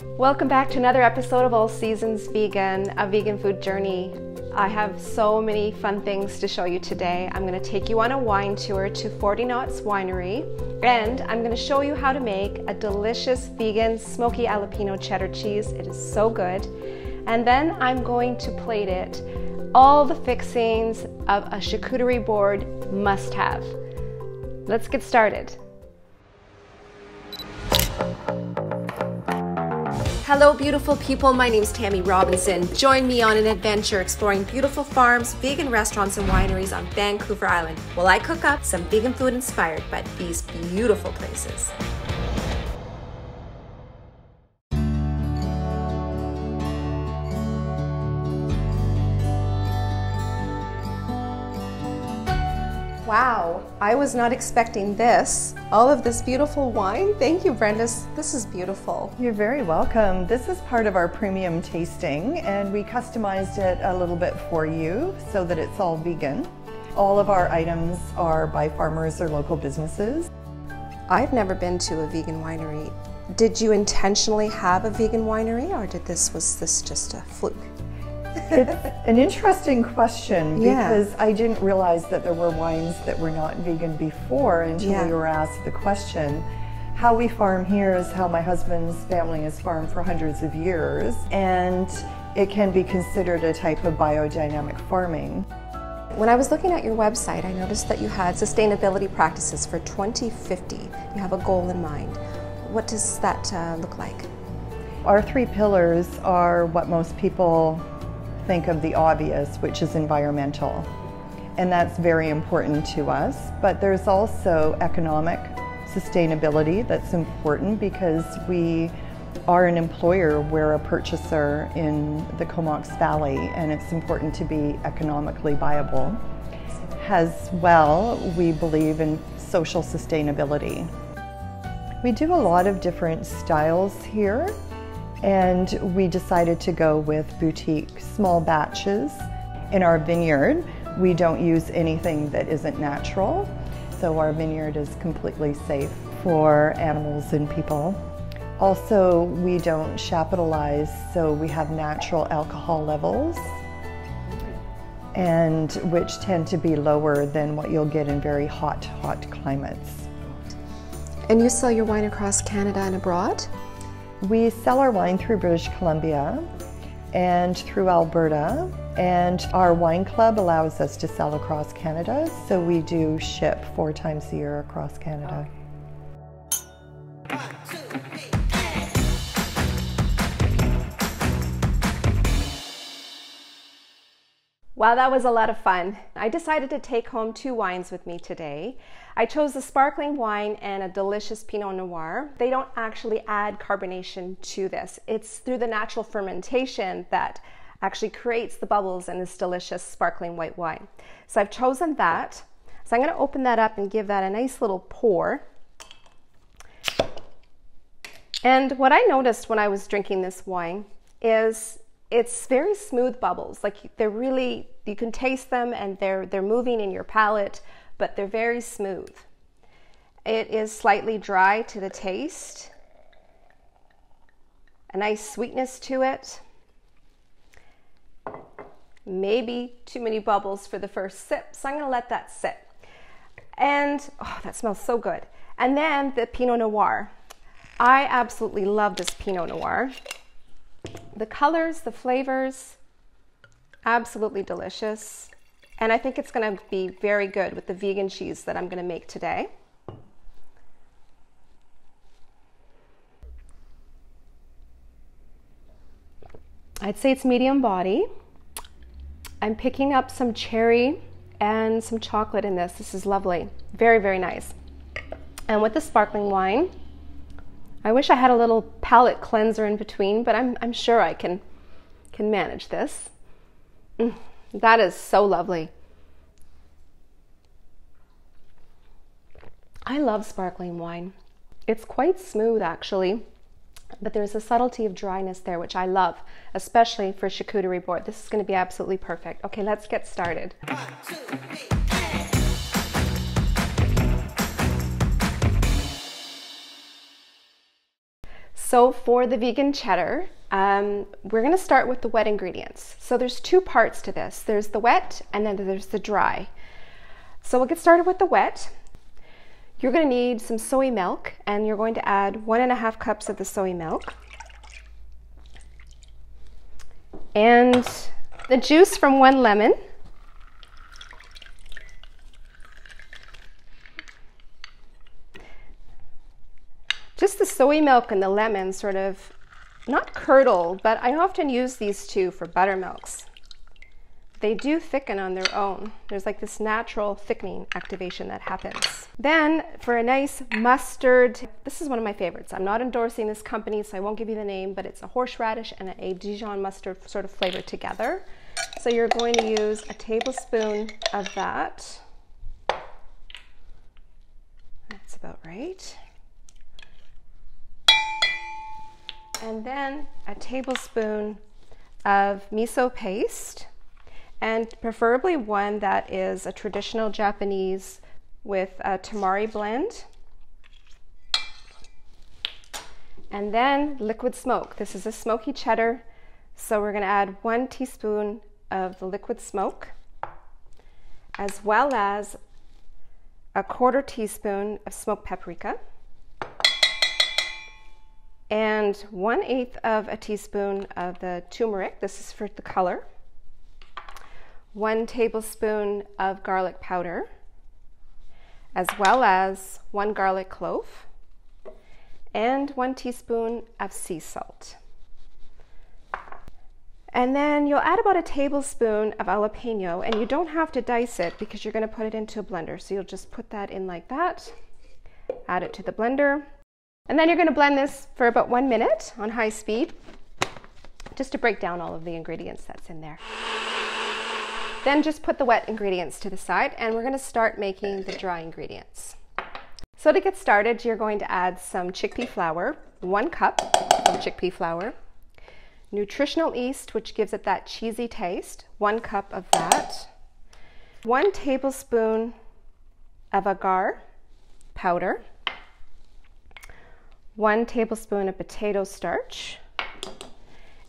Welcome back to another episode of All Seasons Vegan, a vegan food journey. I have so many fun things to show you today. I'm going to take you on a wine tour to 40 Knots Winery, and I'm going to show you how to make a delicious vegan smoky jalapeno cheddar cheese. It is so good. And then I'm going to plate it all the fixings of a charcuterie board must have. Let's get started. Hello beautiful people, my name is Tammy Robinson. Join me on an adventure exploring beautiful farms, vegan restaurants and wineries on Vancouver Island while I cook up some vegan food inspired by these beautiful places. Wow, I was not expecting this. All of this beautiful wine. Thank you, Brenda. This is beautiful. You're very welcome. This is part of our premium tasting, and we customized it a little bit for you so that it's all vegan. All of our items are by farmers or local businesses. I've never been to a vegan winery. Did you intentionally have a vegan winery, or was this just a fluke? It's an interesting question because I didn't realize that there were wines that were not vegan before until we were asked the question. How we farm here is how my husband's family has farmed for hundreds of years, and it can be considered a type of biodynamic farming. When I was looking at your website, I noticed that you had sustainability practices for 2050. You have a goal in mind. What does that look like? Our three pillars are what most people think of the obvious, which is environmental, and that's very important to us. But there's also economic sustainability that's important because we are an employer, we're a purchaser in the Comox Valley, and it's important to be economically viable. As well, we believe in social sustainability. We do a lot of different styles here, and we decided to go with boutique small batches. In our vineyard, we don't use anything that isn't natural, so our vineyard is completely safe for animals and people. Also, we don't chapitalize, so we have natural alcohol levels, and which tend to be lower than what you'll get in very hot climates. And you sell your wine across Canada and abroad? We sell our wine through British Columbia and through Alberta, and our wine club allows us to sell across Canada, so we do ship 4 times a year across Canada. Wow, that was a lot of fun. I decided to take home 2 wines with me today. I chose a sparkling wine and a delicious Pinot Noir. They don't actually add carbonation to this. It's through the natural fermentation that actually creates the bubbles in this delicious sparkling white wine. So I've chosen that. So I'm going to open that up and give that a nice little pour. And what I noticed when I was drinking this wine is it's very smooth bubbles. Like you can taste them and they're moving in your palate, but they're very smooth. It is slightly dry to the taste. A nice sweetness to it. Maybe too many bubbles for the first sip, so I'm gonna let that sit. And, oh, that smells so good. And then the Pinot Noir. I absolutely love this Pinot Noir. The colors, the flavors, absolutely delicious. And I think it's going to be very good with the vegan cheese that I'm going to make today. I'd say it's medium body. I'm picking up some cherry and some chocolate in this. This is lovely. Very, very nice. And with the sparkling wine, I wish I had a little palate cleanser in between, but I'm sure I can manage this. That is so lovely. I love sparkling wine. It's quite smooth actually, but there's a subtlety of dryness there, which I love, especially for charcuterie board. This is going to be absolutely perfect. Okay, let's get started. 1, 2, 3. So for the vegan cheddar, we're going to start with the wet ingredients. So there's two parts to this. There's the wet and then there's the dry. So we'll get started with the wet. You're going to need some soy milk, and you're going to add 1.5 cups of the soy milk. And the juice from 1 lemon. Just the soy milk and the lemon sort of, not curdle, but I often use these two for buttermilks. They do thicken on their own. There's like this natural thickening activation that happens. Then for a nice mustard, this is one of my favorites. I'm not endorsing this company, so I won't give you the name, but it's a horseradish and a Dijon mustard sort of flavor together. So you're going to use a tablespoon of that. That's about right. And then a tablespoon of miso paste, and preferably one that is a traditional Japanese with a tamari blend. And then liquid smoke. This is a smoky cheddar, so we're going to add 1 teaspoon of the liquid smoke, as well as a 1/4 teaspoon of smoked paprika, and 1/8 of a teaspoon of the turmeric. This is for the color. 1 tablespoon of garlic powder, as well as 1 garlic clove, and 1 teaspoon of sea salt. And then you'll add about a tablespoon of jalapeno, and you don't have to dice it because you're going to put it into a blender. So you'll just put that in like that, add it to the blender. And then you're going to blend this for about 1 minute on high speed, just to break down all of the ingredients that's in there. Then just put the wet ingredients to the side, and we're going to start making the dry ingredients. So to get started, you're going to add some chickpea flour, 1 cup of chickpea flour, nutritional yeast, which gives it that cheesy taste, 1 cup of that, 1 tablespoon of agar powder, 1 tablespoon of potato starch,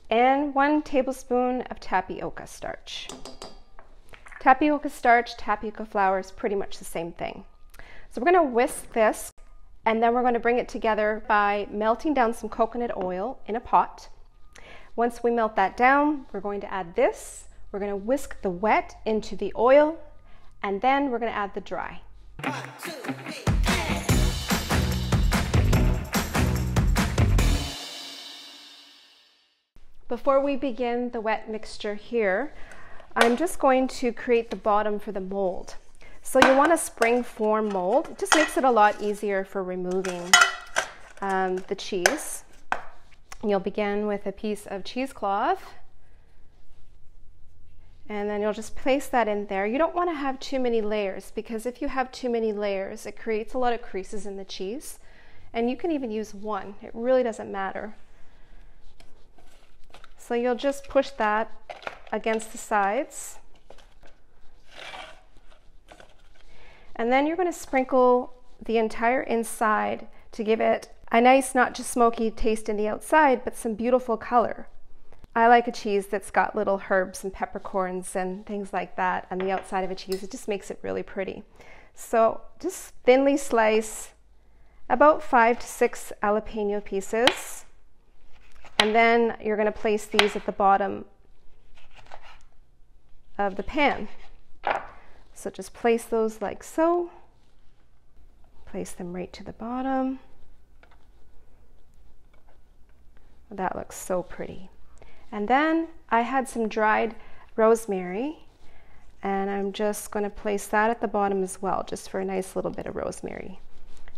and 1 tablespoon of tapioca starch. Tapioca starch, tapioca flour is pretty much the same thing. So we're going to whisk this, and then we're going to bring it together by melting down some coconut oil in a pot. Once we melt that down, we're going to add this. We're going to whisk the wet into the oil, and then we're going to add the dry. 1, 2, 3. Before we begin the wet mixture here, I'm just going to create the bottom for the mold. So you want a spring form mold. It just makes it a lot easier for removing the cheese. You'll begin with a piece of cheesecloth, and then you'll just place that in there. You don't want to have too many layers, because if you have too many layers, it creates a lot of creases in the cheese. And you can even use 1. It really doesn't matter. So you'll just push that against the sides. And then you're going to sprinkle the entire inside to give it a nice, not just smoky taste in the outside, but some beautiful color. I like a cheese that's got little herbs and peppercorns and things like that on the outside of a cheese. It just makes it really pretty. So just thinly slice about 5 to 6 jalapeno pieces. And then you're going to place these at the bottom of the pan. So just place those like so. Place them right to the bottom. That looks so pretty. And then I had some dried rosemary, and I'm just going to place that at the bottom as well, just for a nice little bit of rosemary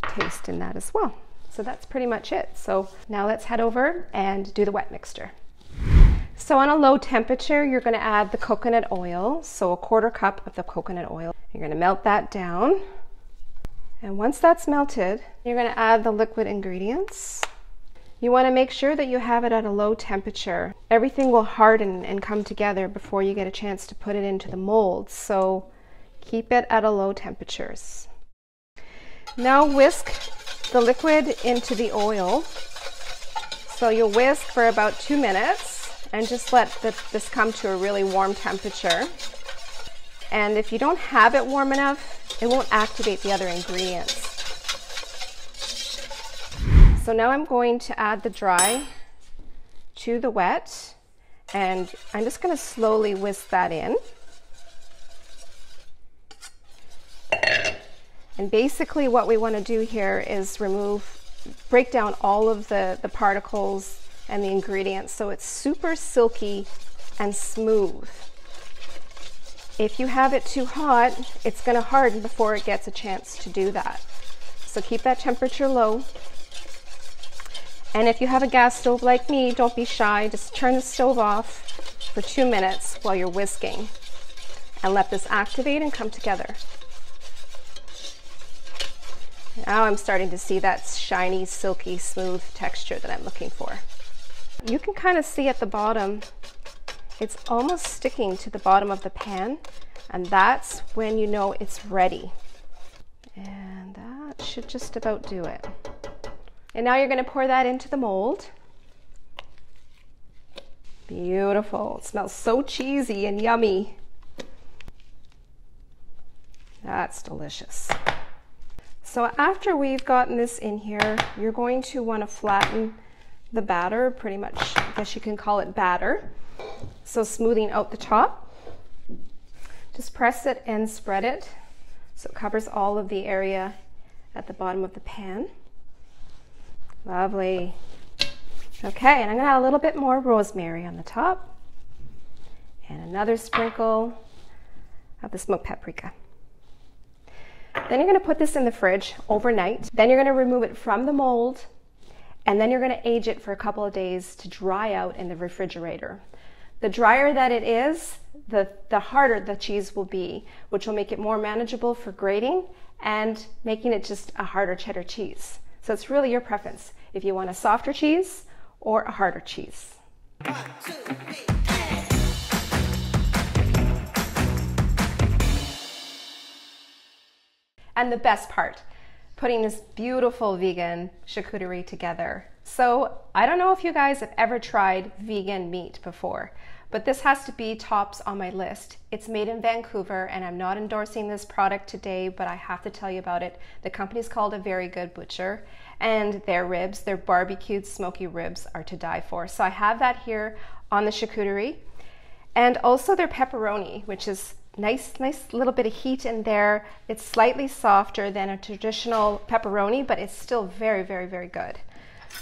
taste in that as well. So that's pretty much it. So now let's head over and do the wet mixture. So on a low temperature, you're going to add the coconut oil. So a 1/4 cup of the coconut oil. You're going to melt that down. And once that's melted, you're going to add the liquid ingredients. You want to make sure that you have it at a low temperature. Everything will harden and come together before you get a chance to put it into the mold. So keep it at a low temperatures. Now whisk the liquid into the oil. So you'll whisk for about 2 minutes and just let this come to a really warm temperature. And if you don't have it warm enough, it won't activate the other ingredients. So now I'm going to add the dry to the wet, and I'm just going to slowly whisk that in. And basically what we want to do here is break down all of the particles and the ingredients so it's super silky and smooth. If you have it too hot, it's going to harden before it gets a chance to do that. So keep that temperature low. And if you have a gas stove like me, don't be shy. Just turn the stove off for 2 minutes while you're whisking and let this activate and come together. Now I'm starting to see that shiny, silky, smooth texture that I'm looking for. You can kind of see at the bottom, it's almost sticking to the bottom of the pan, and that's when you know it's ready. And that should just about do it. And now you're going to pour that into the mold. Beautiful. It smells so cheesy and yummy. That's delicious. So after we've gotten this in here, you're going to want to flatten the batter, pretty much, I guess you can call it batter. So smoothing out the top. Just press it and spread it so it covers all of the area at the bottom of the pan. Lovely. Okay, and I'm going to add a little bit more rosemary on the top and another sprinkle of the smoked paprika. Then you're going to put this in the fridge overnight. Then you're going to remove it from the mold, and then you're going to age it for a couple of days to dry out in the refrigerator. The drier that it is, the harder the cheese will be, which will make it more manageable for grating and making it just a harder cheddar cheese. So it's really your preference if you want a softer cheese or a harder cheese. 1, 2, 3, hey. And the best part, putting this beautiful vegan charcuterie together. So I don't know if you guys have ever tried vegan meat before, but this has to be tops on my list. It's made in Vancouver, and I'm not endorsing this product today, but I have to tell you about it. The company's called A Very Good Butcher, and their ribs, their barbecued smoky ribs, are to die for. So I have that here on the charcuterie, and also their pepperoni, which is nice little bit of heat in there. It's slightly softer than a traditional pepperoni, but it's still very, very, very good.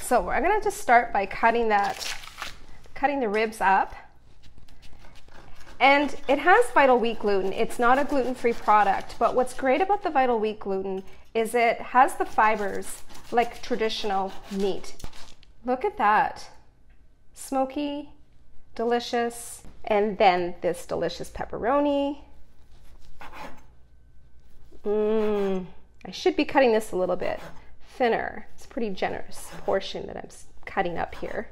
So we're gonna just start by cutting the ribs up. And it has vital wheat gluten. It's not a gluten-free product, but what's great about the vital wheat gluten is it has the fibers like traditional meat. Look at that. Smoky, delicious, and then this delicious pepperoni. I should be cutting this a little bit thinner. It's a pretty generous portion that I'm cutting up here.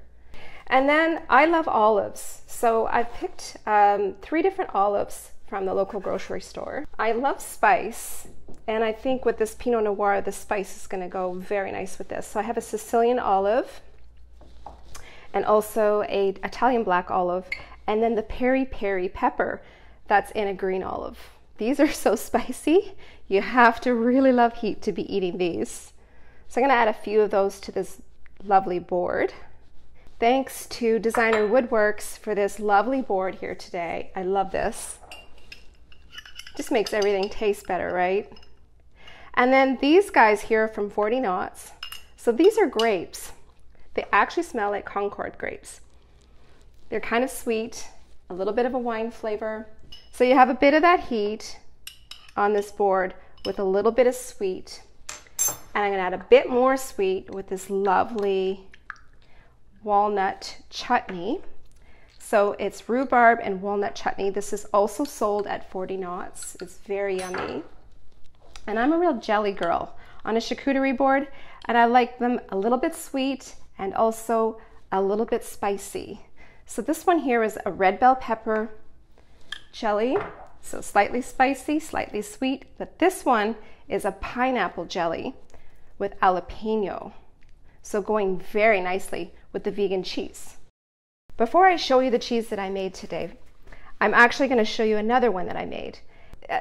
And then I love olives. So I picked 3 different olives from the local grocery store. I love spice, and I think with this Pinot Noir, the spice is gonna go very nice with this. So I have a Sicilian olive and also a Italian black olive, and then the peri peri pepper that's in a green olive. These are so spicy. You have to really love heat to be eating these. So I'm gonna add a few of those to this lovely board. Thanks to Designer Woodworks for this lovely board here today. I love this. Just makes everything taste better, right? And then these guys here from 40 Knots. So these are grapes. They actually smell like Concord grapes. They're kind of sweet, a little bit of a wine flavor. So you have a bit of that heat on this board with a little bit of sweet. And I'm gonna add a bit more sweet with this lovely walnut chutney. So it's rhubarb and walnut chutney. This is also sold at 40 Knots. It's very yummy. And I'm a real jelly girl on a charcuterie board, and I like them a little bit sweet and also a little bit spicy. So this one here is a red bell pepper jelly. So slightly spicy, slightly sweet, but this one is a pineapple jelly with jalapeno. so going very nicely with the vegan cheese. Before I show you the cheese that I made today, I'm actually going to show you another one that I made.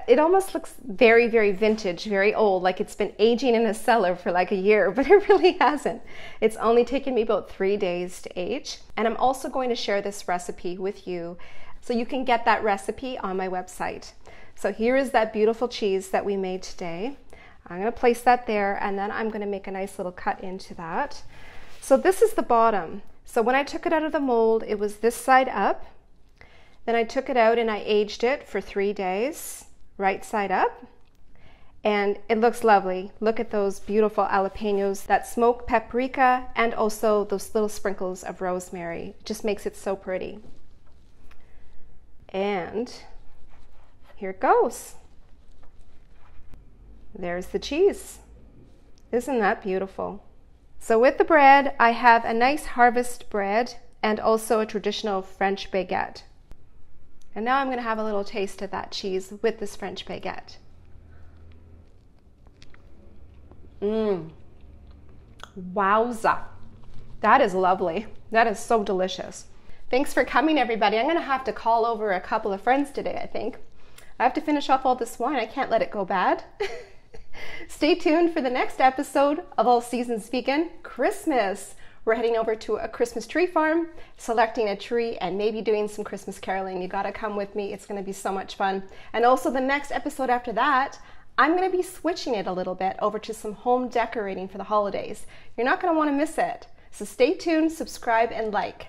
It almost looks very, very vintage, very old, like it's been aging in a cellar for like a year, but it really hasn't. It's only taken me about 3 days to age. And I'm also going to share this recipe with you so you can get that recipe on my website. So here is that beautiful cheese that we made today. I'm going to place that there, and then I'm going to make a nice little cut into that. So this is the bottom. So when I took it out of the mold, it was this side up. Then I took it out and I aged it for 3 days. Right side up, and it looks lovely. Look at those beautiful jalapenos, that smoked paprika, and also those little sprinkles of rosemary. It just makes it so pretty. And here it goes. There's the cheese. Isn't that beautiful? So with the bread, I have a nice harvest bread and also a traditional French baguette. And now I'm going to have a little taste of that cheese with this French baguette. Wowza. That is lovely. That is so delicious. Thanks for coming, everybody. I'm going to have to call over a couple of friends today, I think. I have to finish off all this wine. I can't let it go bad. Stay tuned for the next episode of All Seasons Vegan Christmas. We're heading over to a Christmas tree farm, selecting a tree, and maybe doing some Christmas caroling. You gotta come with me. It's gonna be so much fun. And also the next episode after that, I'm gonna be switching it a little bit over to some home decorating for the holidays. You're not gonna wanna miss it. So stay tuned, subscribe, and like.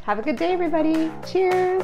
Have a good day, everybody. Cheers.